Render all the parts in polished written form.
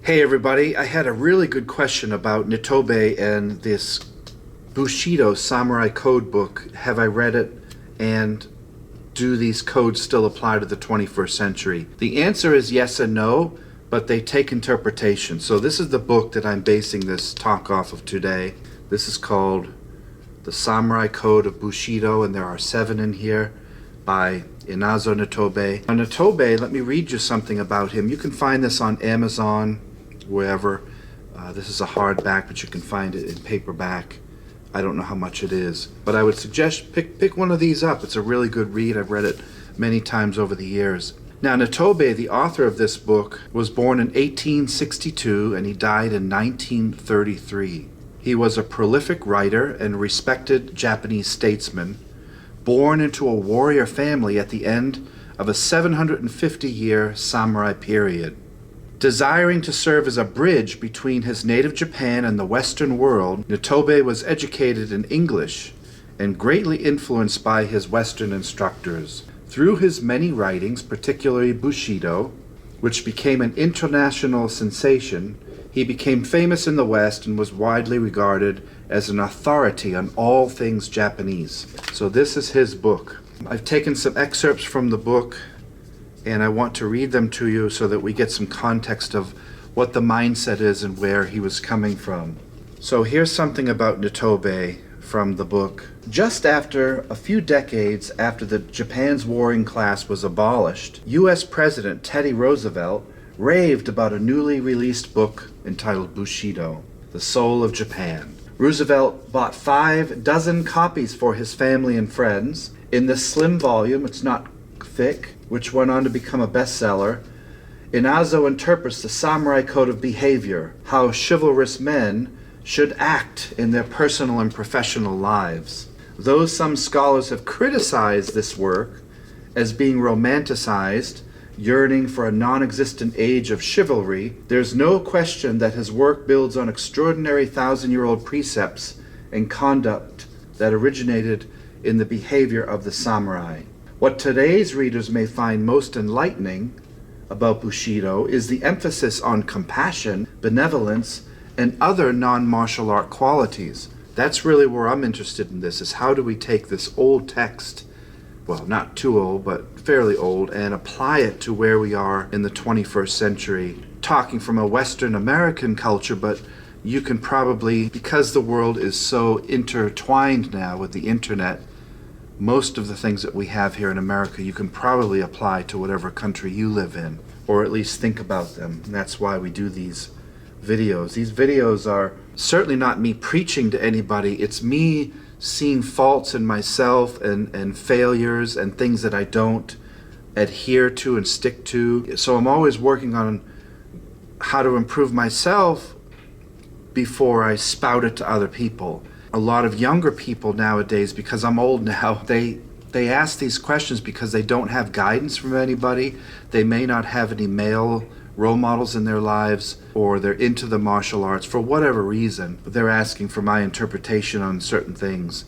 Hey everybody, I had a really good question about Nitobe and this Bushido Samurai Code Book. Have I read it, and do these codes still apply to the 21st century? The answer is yes and no, but they take interpretation. So this is the book that I'm basing this talk off of today. This is called The Samurai Code of Bushido, and there are 7 in here by Inazo Nitobe. Now Nitobe, let me read you something about him. You can find this on Amazon, wherever. This is a hardback, but you can find it in paperback. I don't know how much it is, but I would suggest pick one of these up. It's a really good read. I've read it many times over the years. Now Nitobe, the author of this book, was born in 1862 and he died in 1933. He was a prolific writer and respected Japanese statesman, born into a warrior family at the end of a 750-year samurai period. Desiring to serve as a bridge between his native Japan and the Western world, Nitobe was educated in English and greatly influenced by his Western instructors. Through his many writings, particularly Bushido, which became an international sensation, he became famous in the West and was widely regarded as an authority on all things Japanese. So this is his book. I've taken some excerpts from the book, and I want to read them to you so that we get some context of what the mindset is and where he was coming from. So here's something about Nitobe from the book. Just after a few decades after Japan's warring class was abolished, U.S. President Teddy Roosevelt raved about a newly released book entitled Bushido, The Soul of Japan. Roosevelt bought 6 copies for his family and friends. In this slim volume, it's not thick, which went on to become a bestseller, Inazo interprets the samurai code of behavior, how chivalrous men should act in their personal and professional lives. Though some scholars have criticized this work as being romanticized, yearning for a non-existent age of chivalry, there's no question that his work builds on extraordinary 1,000-year-old precepts and conduct that originated in the behavior of the samurai. What today's readers may find most enlightening about Bushido is the emphasis on compassion, benevolence, and other non-martial art qualities. That's really where I'm interested in this, is how do we take this old text, well, not too old, but fairly old, and apply it to where we are in the 21st century. Talking from a Western American culture, but you can probably, because the world is so intertwined now with the internet, most of the things that we have here in America you can probably apply to whatever country you live in, or at least think about them. And that's why we do these videos. These videos are certainly not me preaching to anybody. It's me seeing faults in myself and failures and things that I don't adhere to and stick to. So I'm always working on how to improve myself before I spout it to other people. A lot of younger people nowadays, because I'm old now, they ask these questions because they don't have guidance from anybody. They may not have any male role models in their lives, or they're into the martial arts for whatever reason, but they're asking for my interpretation on certain things.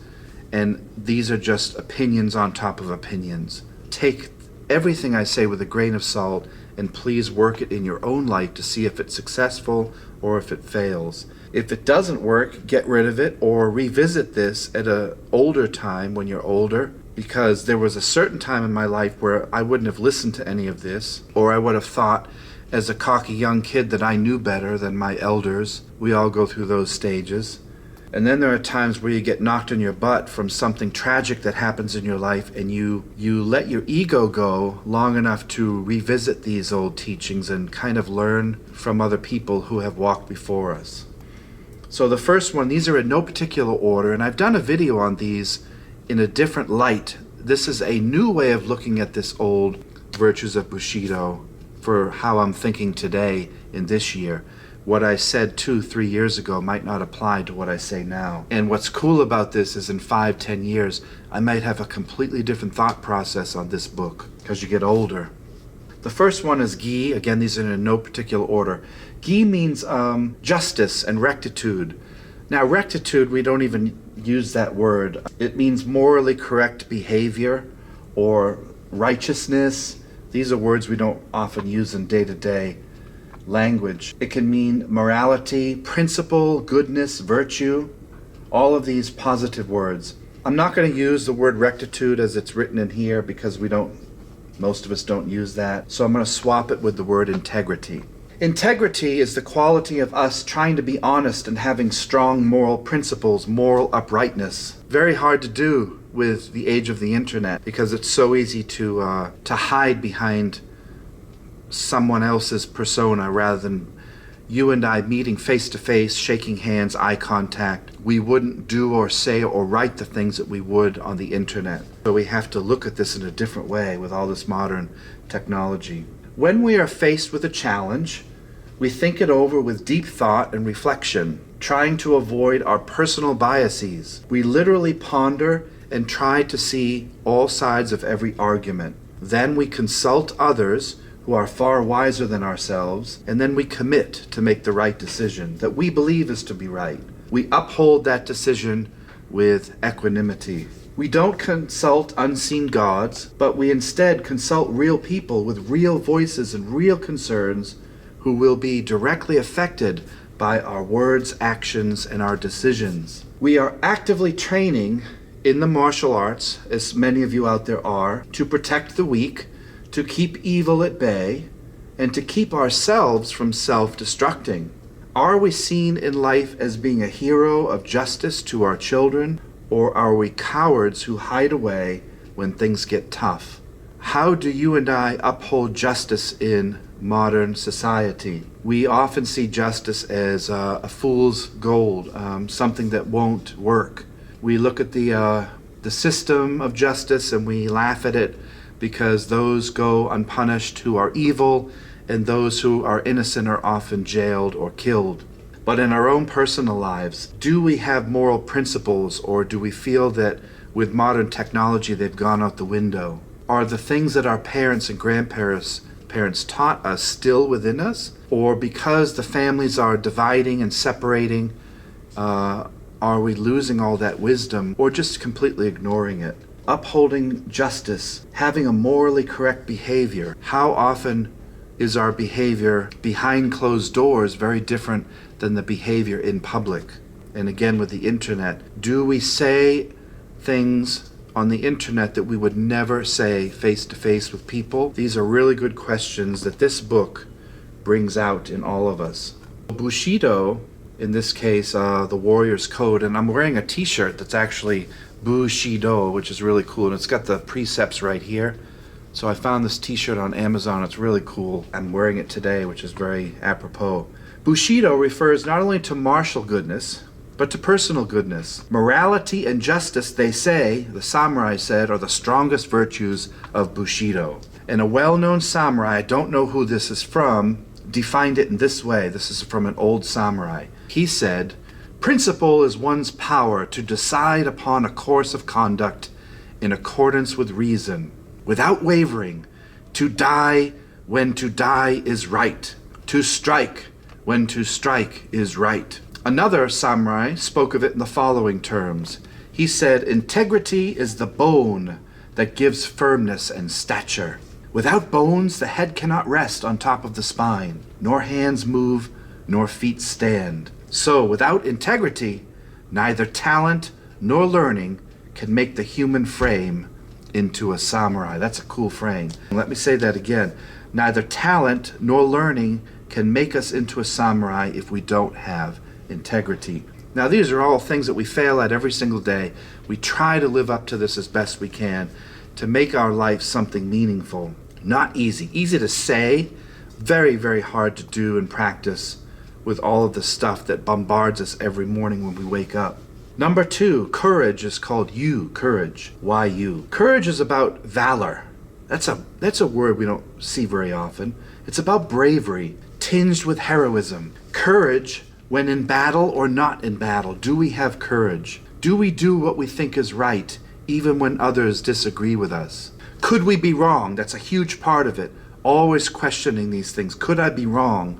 And these are just opinions on top of opinions. Take everything I say with a grain of salt, and please work it in your own life to see if it's successful or if it fails. If it doesn't work, get rid of it or revisit this at an older time when you're older, because there was a certain time in my life where I wouldn't have listened to any of this, or I would have thought as a cocky young kid that I knew better than my elders. We all go through those stages. And then there are times where you get knocked on your butt from something tragic that happens in your life, and you let your ego go long enough to revisit these old teachings and kind of learn from other people who have walked before us. So the first one, these are in no particular order, and I've done a video on these in a different light. This is a new way of looking at this old virtues of Bushido for how I'm thinking today in this year. What I said 2-3 years ago might not apply to what I say now. And what's cool about this is in 5-10 years, I might have a completely different thought process on this book, because you get older. The first one is gi. Again, these are in no particular order. Gi means justice and rectitude. Now, rectitude, we don't even use that word. It means morally correct behavior or righteousness. These are words we don't often use in day-to-day language. It can mean morality, principle, goodness, virtue, all of these positive words. I'm not going to use the word rectitude as it's written in here because most of us don't use that. So I'm going to swap it with the word integrity. Integrity is the quality of us trying to be honest and having strong moral principles, moral uprightness. Very hard to do with the age of the internet because it's so easy to hide behind someone else's persona rather than you and I meeting face to face, shaking hands, eye contact. We wouldn't do or say or write the things that we would on the internet. So we have to look at this in a different way with all this modern technology. When we are faced with a challenge, we think it over with deep thought and reflection, trying to avoid our personal biases. We literally ponder and try to see all sides of every argument. Then we consult others who are far wiser than ourselves, and then we commit to make the right decision that we believe is to be right. We uphold that decision with equanimity. We don't consult unseen gods, but we instead consult real people with real voices and real concerns who will be directly affected by our words, actions, and our decisions. We are actively training in the martial arts, as many of you out there are, to protect the weak, to keep evil at bay, and to keep ourselves from self-destructing. Are we seen in life as being a hero of justice to our children, or are we cowards who hide away when things get tough? How do you and I uphold justice in modern society? We often see justice as a fool's gold, something that won't work. We look at the system of justice and we laugh at it because those go unpunished who are evil, and those who are innocent are often jailed or killed. But in our own personal lives, do we have moral principles, or do we feel that with modern technology they've gone out the window? Are the things that our parents and grandparents taught us still within us? Or because the families are dividing and separating, are we losing all that wisdom or just completely ignoring it? Upholding justice, having a morally correct behavior. How often is our behavior behind closed doors very different than the behavior in public? And again, with the internet, do we say things on the internet that we would never say face to face with people? These are really good questions that this book brings out in all of us. Bushido, in this case, the Warrior's Code, and I'm wearing a t-shirt that's actually Bushido, which is really cool, and it's got the precepts right here. So I found this t-shirt on Amazon. It's really cool. I'm wearing it today, which is very apropos. Bushido refers not only to martial goodness, but to personal goodness. Morality and justice, they say, the samurai said, are the strongest virtues of Bushido. And a well-known samurai, I don't know who this is from, defined it in this way. This is from an old samurai. He said, "Principle is one's power to decide upon a course of conduct in accordance with reason, without wavering, to die when to die is right, to strike when to strike is right." Another samurai spoke of it in the following terms. He said, "Integrity is the bone that gives firmness and stature. Without bones, the head cannot rest on top of the spine, nor hands move, nor feet stand. So, without integrity, neither talent nor learning can make the human frame into a samurai." That's a cool frame. Let me say that again. Neither talent nor learning can make us into a samurai if we don't have integrity. Now, these are all things that we fail at every single day. We try to live up to this as best we can to make our life something meaningful. Not easy. Easy to say, very, very hard to do and practice with all of the stuff that bombards us every morning when we wake up. Number 2, courage is called courage. Why you? Courage is about valor. That's a word we don't see very often. It's about bravery, tinged with heroism. Courage when in battle or not in battle. Do we have courage? Do we do what we think is right, even when others disagree with us? Could we be wrong? That's a huge part of it. Always questioning these things. Could I be wrong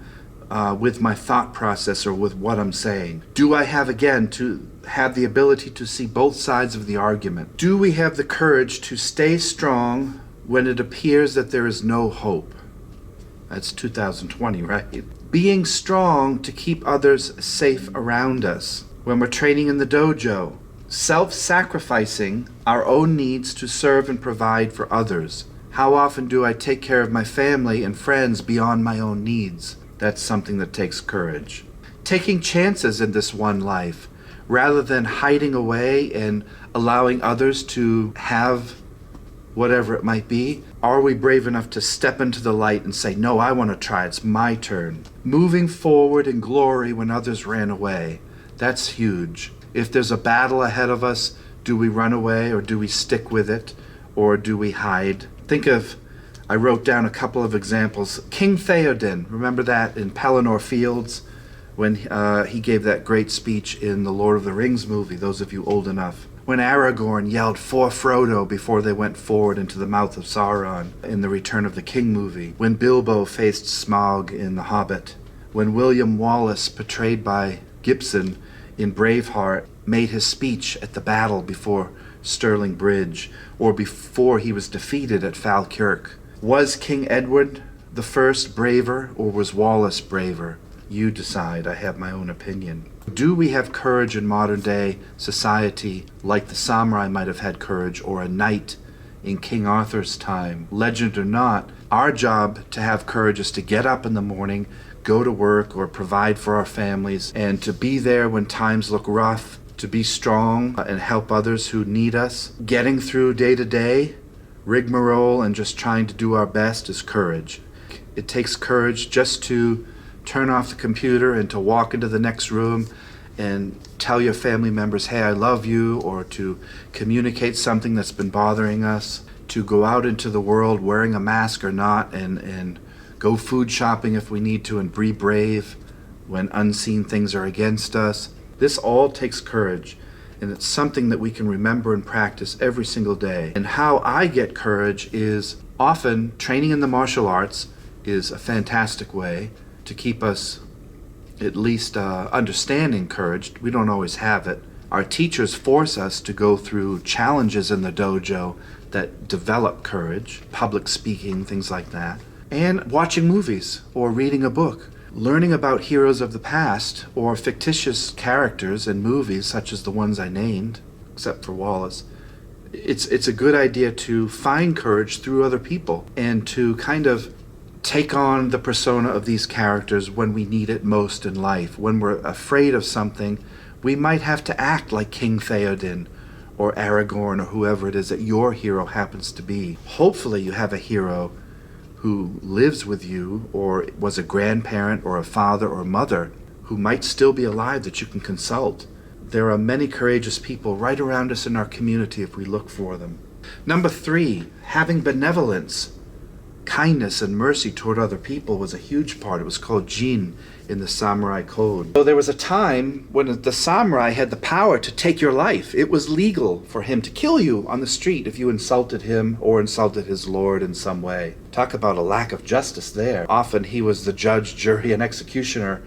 with my thought process or with what I'm saying? Do I have, again, to have the ability to see both sides of the argument? Do we have the courage to stay strong when it appears that there is no hope? That's 2020, right? Being strong to keep others safe around us. When we're training in the dojo, self-sacrificing our own needs to serve and provide for others. How often do I take care of my family and friends beyond my own needs? That's something that takes courage. Taking chances in this one life, rather than hiding away and allowing others to have whatever it might be. Are we brave enough to step into the light and say, no, I want to try, it's my turn? Moving forward in glory when others ran away. That's huge. If there's a battle ahead of us, do we run away or do we stick with it or do we hide? I wrote down a couple of examples. King Theoden, remember that in Pelennor Fields when he gave that great speech in the Lord of the Rings movie, those of you old enough. When Aragorn yelled for Frodo before they went forward into the mouth of Sauron in the Return of the King movie. When Bilbo faced Smaug in The Hobbit. When William Wallace, portrayed by Gibson in Braveheart, made his speech at the battle before Stirling Bridge, or before he was defeated at Falkirk. Was King Edward I braver, or was Wallace braver? You decide. I have my own opinion. Do we have courage in modern day society like the samurai might have had courage, or a knight in King Arthur's time? Legend or not, our job to have courage is to get up in the morning, go to work or provide for our families, and to be there when times look rough, to be strong and help others who need us. Getting through day to day, rigmarole, and just trying to do our best is courage. It takes courage just to turn off the computer and to walk into the next room and tell your family members, hey, I love you, or to communicate something that's been bothering us, to go out into the world wearing a mask or not, and go food shopping if we need to, and be brave when unseen things are against us. This all takes courage, and it's something that we can remember and practice every single day. And how I get courage is often training in the martial arts is a fantastic way to keep us at least understanding courage. We don't always have it. Our teachers force us to go through challenges in the dojo that develop courage, public speaking, things like that. And watching movies or reading a book. Learning about heroes of the past or fictitious characters in movies such as the ones I named, except for Wallace. It's a good idea to find courage through other people and to kind of take on the persona of these characters when we need it most in life. When we're afraid of something, we might have to act like King Theoden or Aragorn or whoever it is that your hero happens to be. Hopefully you have a hero who lives with you or was a grandparent or a father or mother who might still be alive that you can consult. There are many courageous people right around us in our community if we look for them. Number 3, having benevolence. Kindness and mercy toward other people was a huge part. It was called Jin in the samurai code. So there was a time when the samurai had the power to take your life. It was legal for him to kill you on the street if you insulted him or insulted his lord in some way. Talk about a lack of justice there. Often he was the judge, jury, and executioner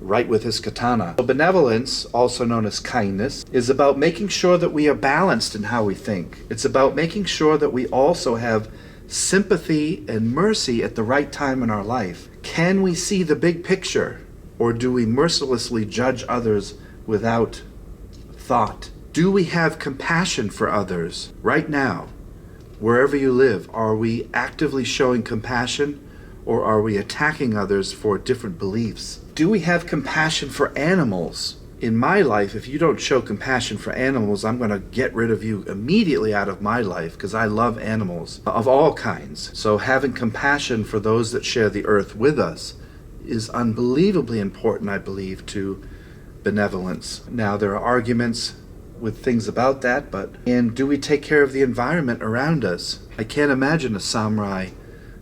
right with his katana. So benevolence, also known as kindness, is about making sure that we are balanced in how we think. It's about making sure that we also have sympathy and mercy at the right time in our life. Can we see the big picture, or do we mercilessly judge others without thought? Do we have compassion for others right now? Wherever you live, are we actively showing compassion, or are we attacking others for different beliefs? Do we have compassion for animals? In my life, if you don't show compassion for animals, I'm going to get rid of you immediately out of my life because I love animals of all kinds. So having compassion for those that share the earth with us is unbelievably important, I believe, to benevolence. Now, there are arguments with things about that, and do we take care of the environment around us? I can't imagine a samurai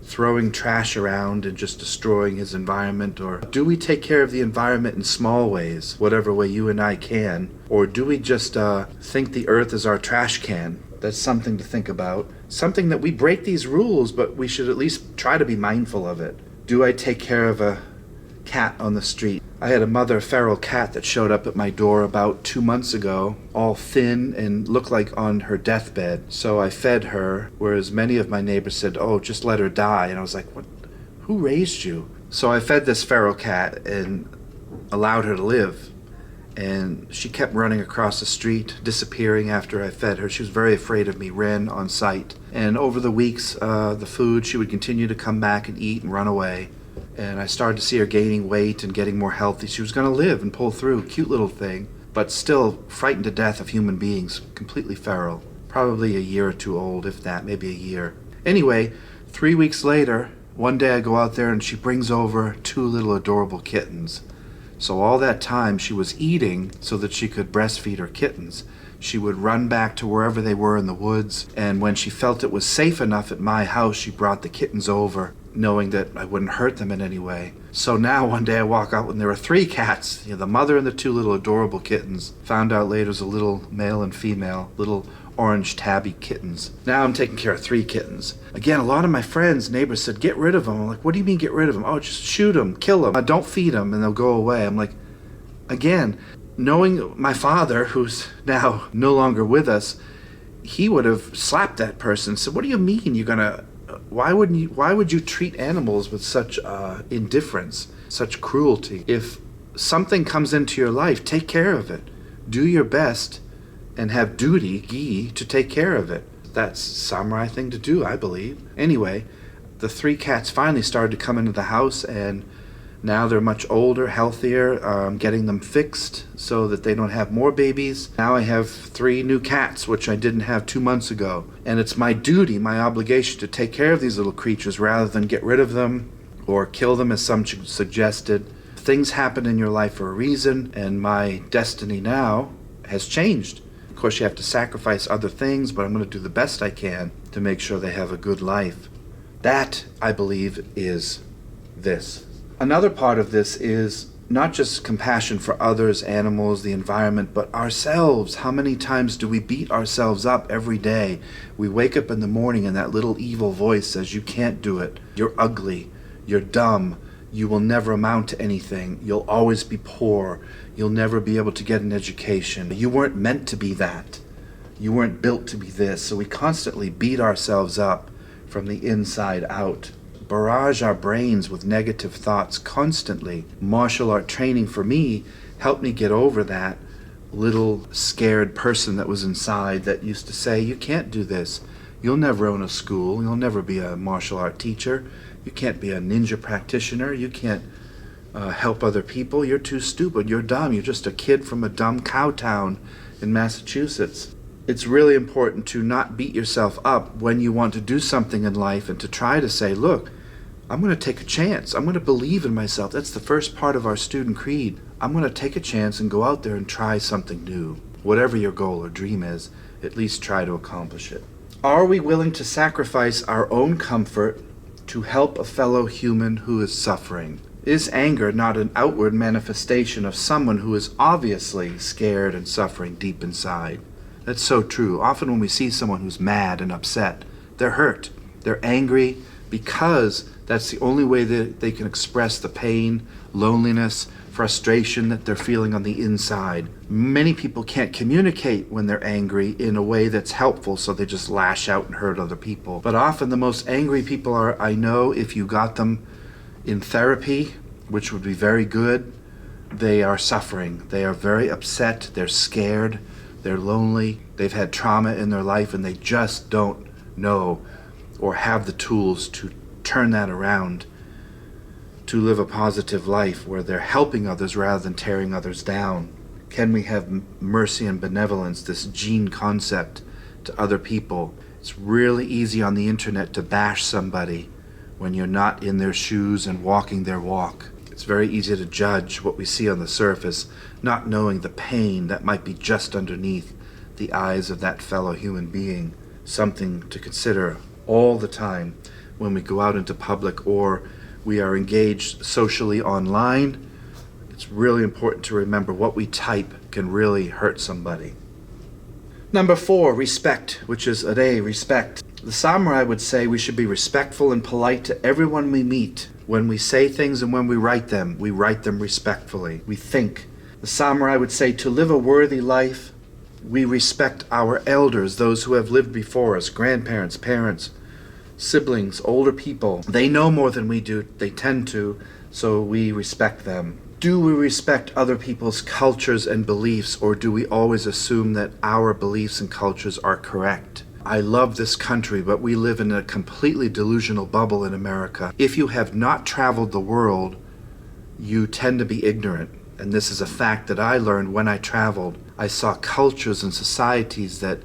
throwing trash around and just destroying his environment. Or do we take care of the environment in small ways, whatever way you and I can? Or do we just think the earth is our trash can? That's something to think about. Something that we break these rules, but we should at least try to be mindful of it. Do I take care of a cat on the street? I had a mother feral cat that showed up at my door about 2 months ago, all thin and looked like on her deathbed. So I fed her, whereas many of my neighbors said, oh, just let her die. And I was like, what? Who raised you? So I fed this feral cat and allowed her to live. And she kept running across the street, disappearing after I fed her. She was very afraid of me, ran on sight. And over the weeks, the food, she would continue to come back and eat and run away. And I started to see her gaining weight and getting more healthy. She was going to live and pull through. Cute little thing, but still frightened to death of human beings. Completely feral. Probably a year or two old, if that, maybe a year. Anyway, 3 weeks later, one day I go out there and she brings over 2 little adorable kittens. So all that time she was eating so that she could breastfeed her kittens. She would run back to wherever they were in the woods, and when she felt it was safe enough at my house, she brought the kittens over, knowing that I wouldn't hurt them in any way. So now one day I walk out and there were 3 cats, the mother and the 2 little adorable kittens. Found out later it was a little male and female, little orange tabby kittens. Now I'm taking care of 3 kittens. Again, a lot of my friends, neighbors said, get rid of them. I'm like, what do you mean get rid of them? Oh, just shoot them, kill them. Don't feed them and they'll go away. I'm like, again, knowing my father, who's now no longer with us, he would have slapped that person. So what do you mean you're gonna, why would you treat animals with such indifference, such cruelty? If something comes into your life, take care of it. Do your best and have duty, gi, to take care of it. That's a samurai thing to do, I believe. Anyway, the 3 cats finally started to come into the house, and now they're much older, healthier, getting them fixed so that they don't have more babies. Now I have 3 new cats, which I didn't have 2 months ago. And it's my duty, my obligation to take care of these little creatures rather than get rid of them or kill them as some suggested. Things happen in your life for a reason, and my destiny now has changed. Of course, you have to sacrifice other things, but I'm going to do the best I can to make sure they have a good life. That, I believe, is this. Another part of this is not just compassion for others, animals, the environment, but ourselves. How many times do we beat ourselves up every day? We wake up in the morning and that little evil voice says, you can't do it. You're ugly. You're dumb. You will never amount to anything. You'll always be poor. You'll never be able to get an education. You weren't meant to be that. You weren't built to be this. So we constantly beat ourselves up from the inside out. Barrage our brains with negative thoughts constantly. Martial art training for me helped me get over that little scared person that was inside that used to say, you can't do this. You'll never own a school. You'll never be a martial art teacher. You can't be a ninja practitioner. You can't help other people. You're too stupid. You're dumb. You're just a kid from a dumb cow town in Massachusetts. It's really important to not beat yourself up when you want to do something in life and to try to say, look, I'm going to take a chance. I'm going to believe in myself. That's the first part of our student creed. I'm going to take a chance and go out there and try something new. Whatever your goal or dream is, at least try to accomplish it. Are we willing to sacrifice our own comfort to help a fellow human who is suffering? Is anger not an outward manifestation of someone who is obviously scared and suffering deep inside? That's so true. Often when we see someone who's mad and upset, they're hurt. They're angry because that's the only way that they can express the pain, loneliness, frustration that they're feeling on the inside. Many people can't communicate when they're angry in a way that's helpful, so they just lash out and hurt other people. But often the most angry people I know, if you got them in therapy, which would be very good, they are suffering. They are very upset, they're scared, they're lonely, they've had trauma in their life, and they just don't know or have the tools to turn that around, to live a positive life where they're helping others rather than tearing others down. Can we have mercy and benevolence, this gene concept, to other people? It's really easy on the internet to bash somebody when you're not in their shoes and walking their walk. It's very easy to judge what we see on the surface, not knowing the pain that might be just underneath the eyes of that fellow human being. Something to consider all the time when we go out into public or we are engaged socially online. It's really important to remember what we type can really hurt somebody. Number 4, respect, which is re, respect. The samurai would say we should be respectful and polite to everyone we meet. When we say things and when we write them respectfully. We think. The samurai would say to live a worthy life, we respect our elders, those who have lived before us, grandparents, parents, siblings, older people. They know more than we do, they tend to, so we respect them. Do we respect other people's cultures and beliefs, or do we always assume that our beliefs and cultures are correct? I love this country, but we live in a completely delusional bubble in America. If you have not traveled the world, you tend to be ignorant. And this is a fact that I learned when I traveled. I saw cultures and societies that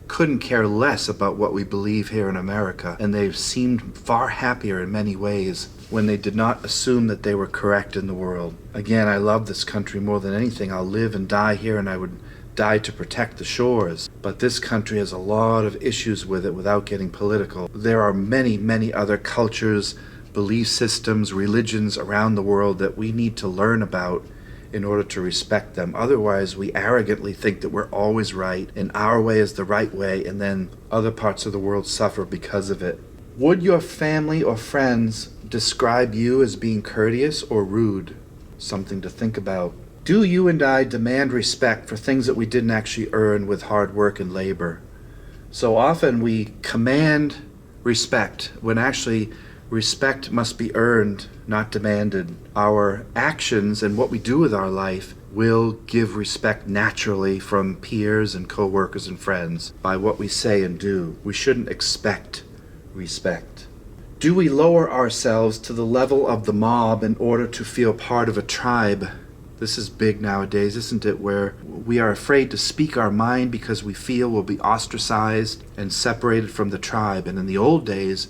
couldn't care less about what we believe here in America, and they seemed far happier in many ways when they did not assume that they were correct in the world. Again, I love this country more than anything. I'll live and die here, and I would die to protect the shores. But this country has a lot of issues with it without getting political. There are many, many other cultures, belief systems, religions around the world that we need to learn about in order to respect them. Otherwise, we arrogantly think that we're always right and our way is the right way, and then other parts of the world suffer because of it. Would your family or friends describe you as being courteous or rude? Something to think about. Do you and I demand respect for things that we didn't actually earn with hard work and labor? So often we command respect when actually respect must be earned, not demanded. Our actions and what we do with our life will give respect naturally from peers and co-workers and friends by what we say and do. We shouldn't expect respect. Do we lower ourselves to the level of the mob in order to feel part of a tribe? This is big nowadays, isn't it? Where we are afraid to speak our mind because we feel we'll be ostracized and separated from the tribe. And in the old days,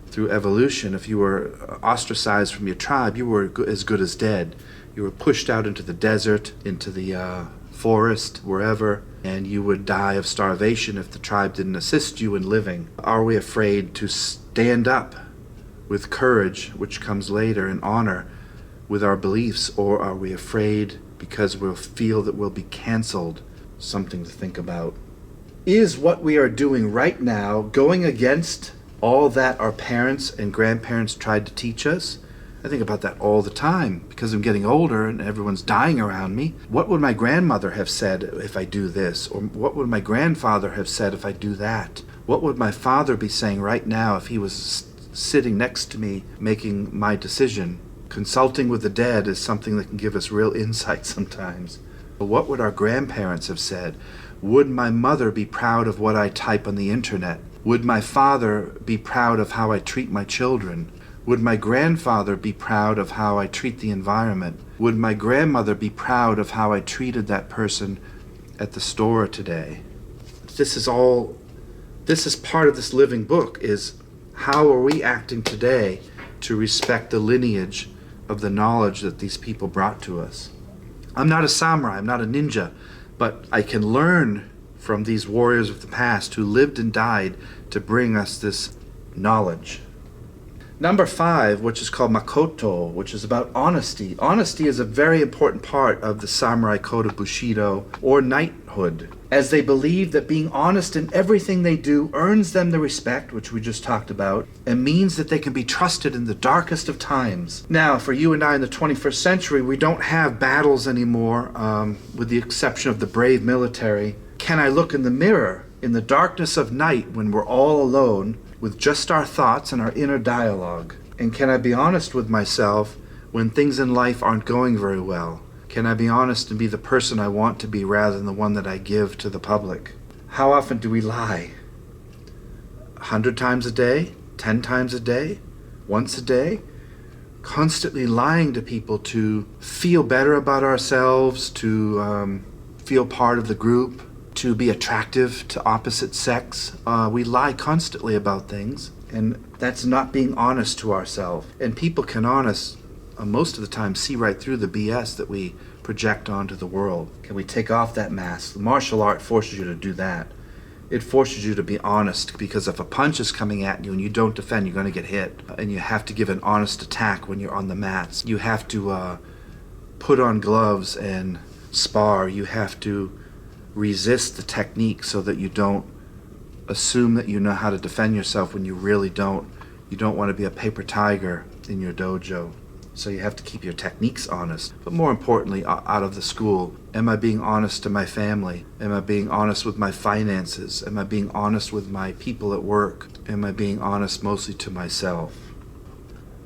through evolution, if you were ostracized from your tribe, you were as good as dead. You were pushed out into the desert, into the forest, wherever, and you would die of starvation if the tribe didn't assist you in living. Are we afraid to stand up with courage, which comes later, and honor with our beliefs, or are we afraid because we'll feel that we'll be canceled? Something to think about. Is what we are doing right now going against all that our parents and grandparents tried to teach us? I think about that all the time because I'm getting older and everyone's dying around me. What would my grandmother have said if I do this? Or what would my grandfather have said if I do that? What would my father be saying right now if he was sitting next to me making my decision? Consulting with the dead is something that can give us real insight sometimes. But what would our grandparents have said? Would my mother be proud of what I type on the internet? Would my father be proud of how I treat my children? Would my grandfather be proud of how I treat the environment? Would my grandmother be proud of how I treated that person at the store today? This is part of this living book, is how are we acting today to respect the lineage of the knowledge that these people brought to us? I'm not a samurai, I'm not a ninja, but I can learn from these warriors of the past who lived and died to bring us this knowledge. Number 5, which is called Makoto, which is about honesty. Honesty is a very important part of the samurai code of Bushido, or knighthood, as they believe that being honest in everything they do earns them the respect, which we just talked about, and means that they can be trusted in the darkest of times. Now, for you and I in the 21st century, we don't have battles anymore, with the exception of the brave military. Can I look in the mirror in the darkness of night when we're all alone with just our thoughts and our inner dialogue? And can I be honest with myself when things in life aren't going very well? Can I be honest and be the person I want to be rather than the one that I give to the public? How often do we lie? 100 times a day? 10 times a day? Once a day? Constantly lying to people to feel better about ourselves, to feel part of the group, to be attractive to opposite sex. We lie constantly about things, and that's not being honest to ourselves. And people can most of the time see right through the BS that we project onto the world. Can we take off that mask? The martial art forces you to do that. It forces you to be honest, because if a punch is coming at you and you don't defend, you're going to get hit. And you have to give an honest attack when you're on the mats. You have to put on gloves and spar. You have to resist the technique so that you don't assume that you know how to defend yourself when you really don't. You don't want to be a paper tiger in your dojo. So you have to keep your techniques honest. But more importantly, out of the school, am I being honest to my family? Am I being honest with my finances? Am I being honest with my people at work? Am I being honest mostly to myself?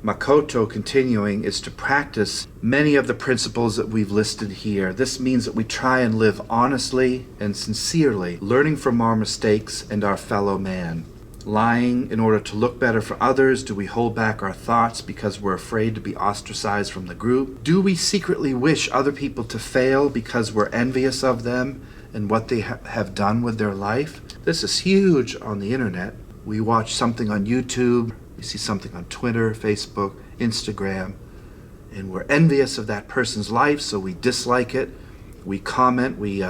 Makoto, continuing, is to practice many of the principles that we've listed here. This means that we try and live honestly and sincerely, learning from our mistakes and our fellow man. Lying in order to look better for others? Do we hold back our thoughts because we're afraid to be ostracized from the group? Do we secretly wish other people to fail because we're envious of them and what they have done with their life? This is huge on the internet. We watch something on YouTube, we see something on Twitter, Facebook, Instagram, and we're envious of that person's life, so we dislike it. We comment, we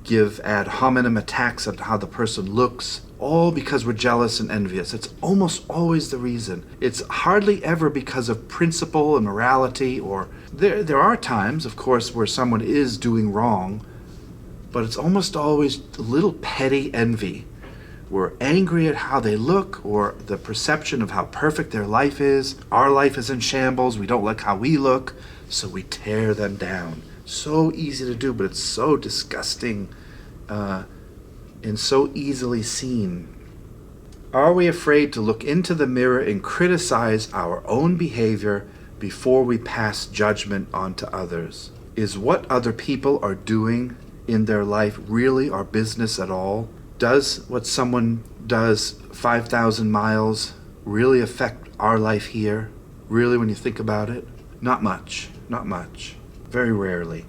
give ad hominem attacks on how the person looks, all because we're jealous and envious. It's almost always the reason. It's hardly ever because of principle and morality, or there are times, of course, where someone is doing wrong, but it's almost always a little petty envy. We're angry at how they look or the perception of how perfect their life is. Our life is in shambles. We don't like how we look, so we tear them down. So easy to do, but it's so disgusting and so easily seen. Are we afraid to look into the mirror and criticize our own behavior before we pass judgment onto others? Is what other people are doing in their life really our business at all? Does what someone does 5,000 miles really affect our life here? Really, when you think about it? Not much. Not much. Very rarely.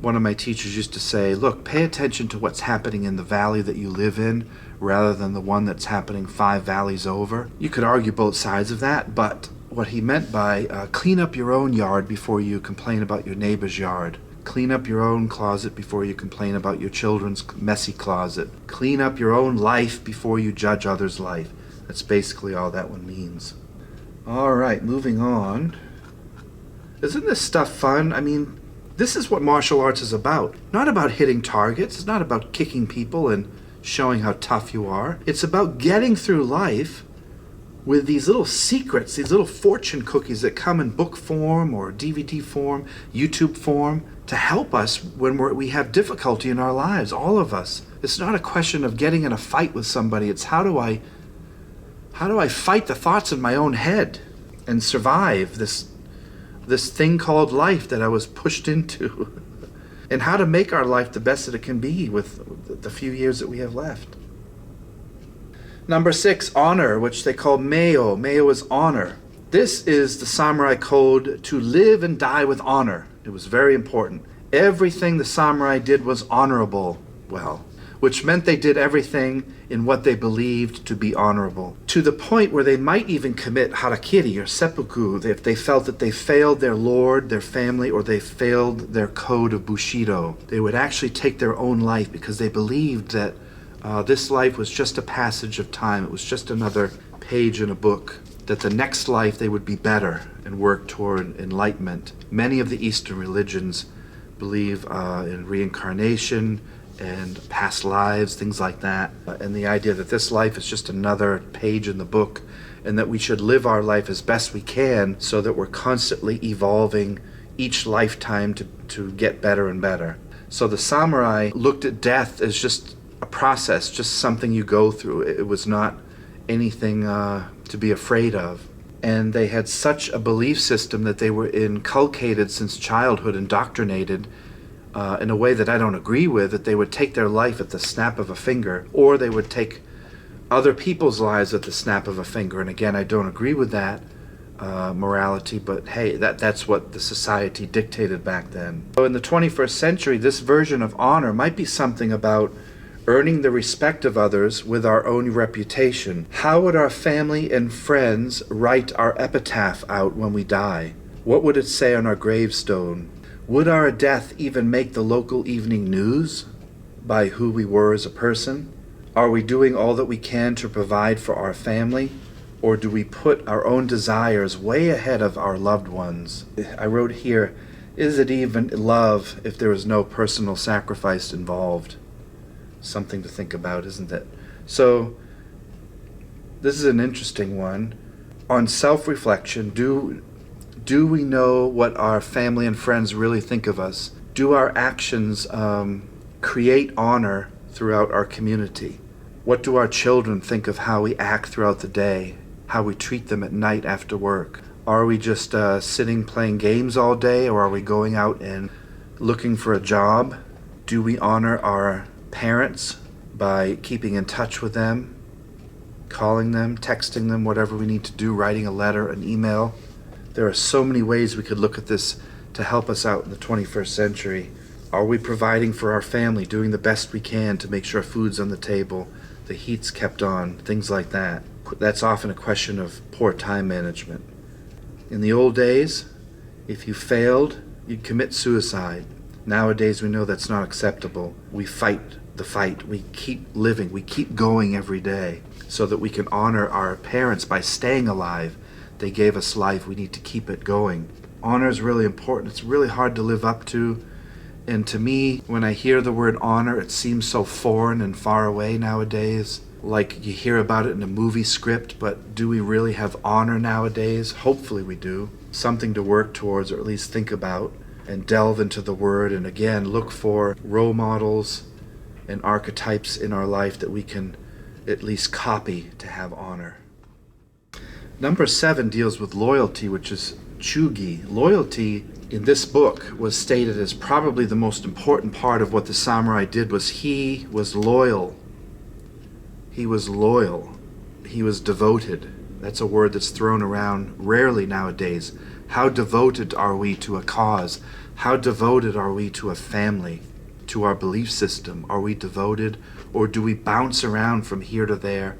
One of my teachers used to say, look, pay attention to what's happening in the valley that you live in rather than the one that's happening 5 valleys over. You could argue both sides of that, but what he meant by clean up your own yard before you complain about your neighbor's yard. Clean up your own closet before you complain about your children's messy closet. Clean up your own life before you judge others' life. That's basically all that one means. All right, moving on. Isn't this stuff fun? I mean, this is what martial arts is about. Not about hitting targets. It's not about kicking people and showing how tough you are. It's about getting through life with these little secrets, these little fortune cookies that come in book form or DVD form, YouTube form, to help us when we have difficulty in our lives, all of us. It's not a question of getting in a fight with somebody. It's how do I fight the thoughts in my own head and survive this thing called life that I was pushed into, and how to make our life the best that it can be with the few years that we have left. Number 6, honor, which they call meo. Meo is honor. This is the samurai code to live and die with honor. It was very important. Everything the samurai did was honorable, which meant they did everything in what they believed to be honorable, to the point where they might even commit harakiri or seppuku if they felt that they failed their lord, their family, or they failed their code of Bushido. They would actually take their own life because they believed that this life was just a passage of time. It was just another page in a book, that the next life they would be better and work toward enlightenment. Many of the Eastern religions believe in reincarnation and past lives, things like that, and the idea that this life is just another page in the book and that we should live our life as best we can so that we're constantly evolving each lifetime to get better and better. So the samurai looked at death as just a process, just something you go through. It was not anything to be afraid of. And they had such a belief system that they were inculcated since childhood, indoctrinated in a way that I don't agree with, that they would take their life at the snap of a finger, or they would take other people's lives at the snap of a finger. And again, I don't agree with that morality, but hey, that's what the society dictated back then. So in the 21st century, this version of honor might be something about earning the respect of others with our own reputation. How would our family and friends write our epitaph out when we die? What would it say on our gravestone? Would our death even make the local evening news by who we were as a person? Are we doing all that we can to provide for our family? Or do we put our own desires way ahead of our loved ones? I wrote here, is it even love if there is no personal sacrifice involved? Something to think about, isn't it? So this is an interesting one. On self-reflection, do Do we know what our family and friends really think of us? Do our actions create honor throughout our community? What do our children think of how we act throughout the day, how we treat them at night after work? Are we just sitting playing games all day, or are we going out and looking for a job? Do we honor our parents by keeping in touch with them, calling them, texting them, whatever we need to do, writing a letter, an email? There are so many ways we could look at this to help us out in the 21st century. Are we providing for our family, doing the best we can to make sure food's on the table, the heat's kept on, things like that? That's often a question of poor time management. In the old days, if you failed, you'd commit suicide. Nowadays, we know that's not acceptable. We fight the fight. We keep living. We keep going every day so that we can honor our parents by staying alive. They gave us life. We need to keep it going. Honor is really important. It's really hard to live up to. And to me, when I hear the word honor, it seems so foreign and far away nowadays. Like you hear about it in a movie script, but do we really have honor nowadays? Hopefully we do. Something to work towards, or at least think about, and delve into the word, and again, look for role models and archetypes in our life that we can at least copy to have honor. Number 7 deals with loyalty, which is chugi. Loyalty in this book was stated as probably the most important part of what the samurai did. Was he was loyal. He was loyal. He was devoted. That's a word that's thrown around rarely nowadays. How devoted are we to a cause? How devoted are we to a family, to our belief system? Are we devoted, or do we bounce around from here to there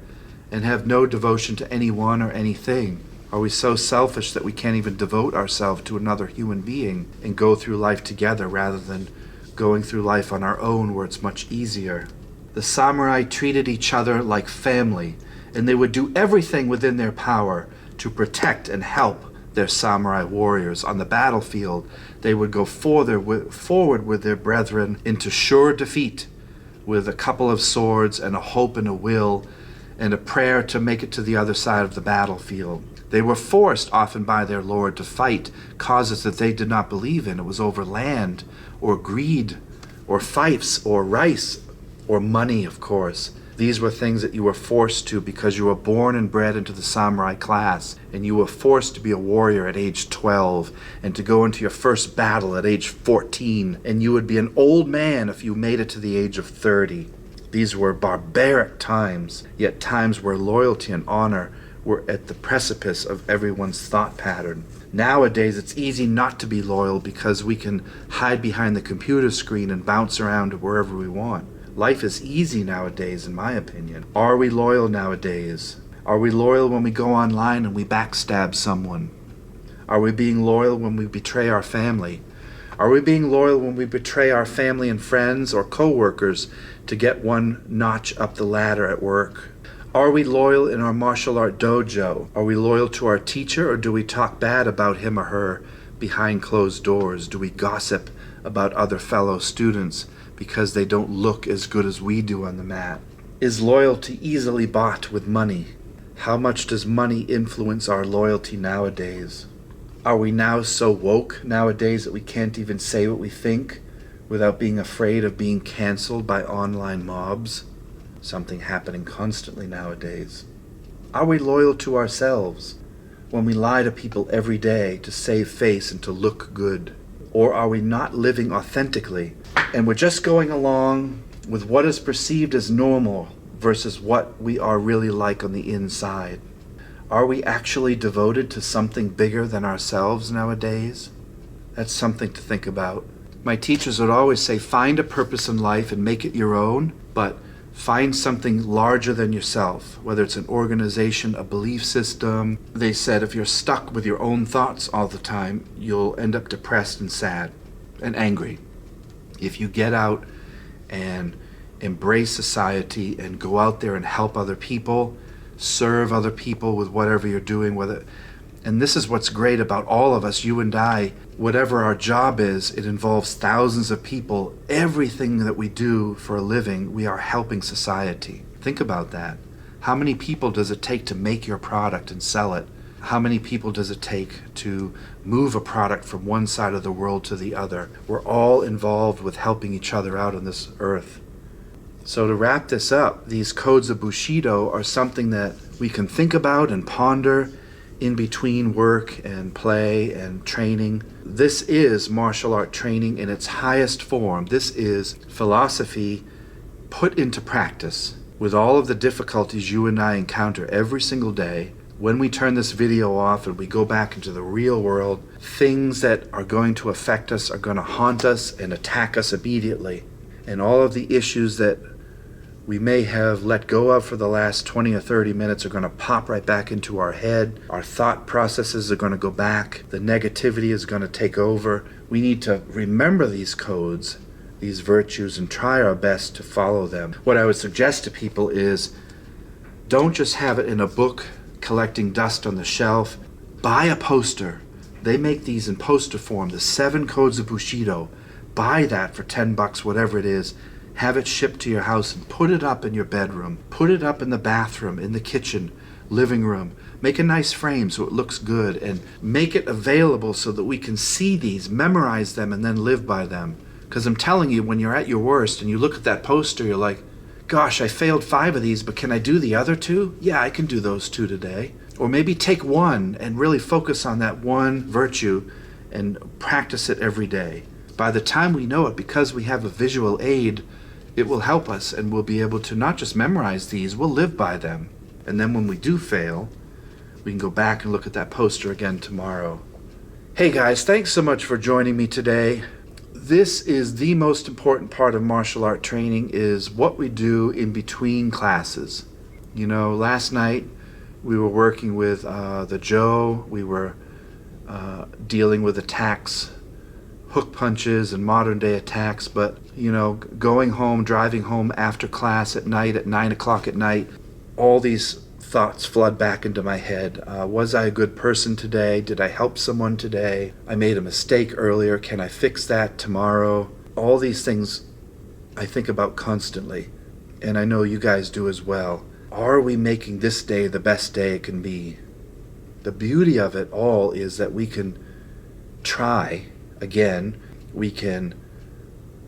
and have no devotion to anyone or anything? Are we so selfish that we can't even devote ourselves to another human being and go through life together rather than going through life on our own where it's much easier? The samurai treated each other like family, and they would do everything within their power to protect and help their samurai warriors. On the battlefield, they would go forward with their brethren into sure defeat with a couple of swords and a hope and a will and a prayer to make it to the other side of the battlefield. They were forced often by their lord to fight causes that they did not believe in. It was over land or greed or fiefs or rice or money, of course. These were things that you were forced to because you were born and bred into the samurai class, and you were forced to be a warrior at age 12 and to go into your first battle at age 14, and you would be an old man if you made it to the age of 30. These were barbaric times, yet times where loyalty and honor were at the precipice of everyone's thought pattern. Nowadays, it's easy not to be loyal because we can hide behind the computer screen and bounce around to wherever we want. Life is easy nowadays, in my opinion. Are we loyal nowadays? Are we loyal when we go online and we backstab someone? Are we being loyal when we betray our family? Are we being loyal when we betray our family and friends or co-workers to get one notch up the ladder at work? Are we loyal in our martial art dojo? Are we loyal to our teacher, or do we talk bad about him or her behind closed doors? Do we gossip about other fellow students because they don't look as good as we do on the mat? Is loyalty easily bought with money? How much does money influence our loyalty nowadays? Are we now so woke nowadays that we can't even say what we think without being afraid of being canceled by online mobs? Something happening constantly nowadays. Are we loyal to ourselves when we lie to people every day to save face and to look good? Or are we not living authentically and we're just going along with what is perceived as normal versus what we are really like on the inside? Are we actually devoted to something bigger than ourselves nowadays? That's something to think about. My teachers would always say, find a purpose in life and make it your own, but find something larger than yourself, whether it's an organization, a belief system. They said if you're stuck with your own thoughts all the time, you'll end up depressed and sad and angry. If you get out and embrace society and go out there and help other people, serve other people with whatever you're doing, and this is what's great about all of us, you and I, whatever our job is, it involves thousands of people. Everything that we do for a living, we are helping society. Think about that. How many people does it take to make your product and sell it? How many people does it take to move a product from one side of the world to the other? We're all involved with helping each other out on this earth. So to wrap this up, these codes of Bushido are something that we can think about and ponder in between work and play and training. This is martial art training in its highest form. This is philosophy put into practice with all of the difficulties you and I encounter every single day. When we turn this video off and we go back into the real world, things that are going to affect us are going to haunt us and attack us immediately. And all of the issues that we may have let go of for the last 20 or 30 minutes are going to pop right back into our head. Our thought processes are going to go back. The negativity is going to take over. We need to remember these codes, these virtues, and try our best to follow them. What I would suggest to people is don't just have it in a book collecting dust on the shelf. Buy a poster. They make these in poster form, the 7 codes of Bushido. Buy that for $10, whatever it is. Have it shipped to your house and put it up in your bedroom. Put it up in the bathroom, in the kitchen, living room. Make a nice frame so it looks good, and make it available so that we can see these, memorize them, and then live by them. Because I'm telling you, when you're at your worst and you look at that poster, you're like, gosh, I failed 5 of these, but can I do the other 2? Yeah, I can do those 2 today. Or maybe take one and really focus on that one virtue and practice it every day. By the time we know it, because we have a visual aid, it will help us, and we'll be able to not just memorize these, we'll live by them. And then when we do fail, we can go back and look at that poster again tomorrow. Hey guys, thanks so much for joining me today. This is the most important part of martial art training, is what we do in between classes. You know, last night we were working with the Joe. We were dealing with attacks, hook punches and modern day attacks, but you know, going home, driving home after class at night at 9 o'clock at night, all these thoughts flood back into my head. Was I a good person today? Did I help someone today? I made a mistake earlier. Can I fix that tomorrow? All these things I think about constantly, and I know you guys do as well. Are we making this day the best day it can be? The beauty of it all is that we can try again. We can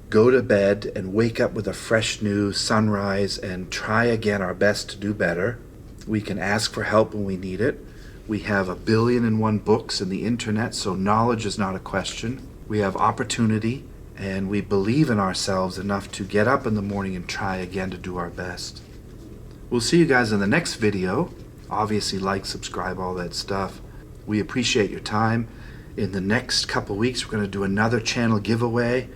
go to bed and wake up with a fresh new sunrise and try again our best to do better. We can ask for help when we need it. We have 1,000,000,001 books in the internet, so knowledge is not a question. We have opportunity, and we believe in ourselves enough to get up in the morning and try again to do our best. We'll see you guys in the next video. Obviously, like, subscribe, all that stuff. We appreciate your time. In the next couple weeks, we're going to do another channel giveaway.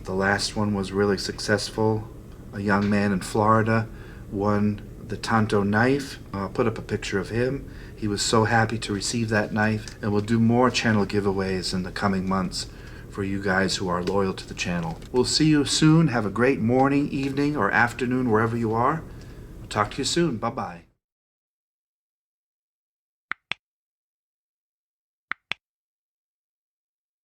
The last one was really successful. A young man in Florida won the Tanto knife. I'll put up a picture of him. He was so happy to receive that knife, and we'll do more channel giveaways in the coming months for you guys who are loyal to the channel. We'll see you soon. Have a great morning, evening, or afternoon, wherever you are. I'll talk to you soon. Bye-bye.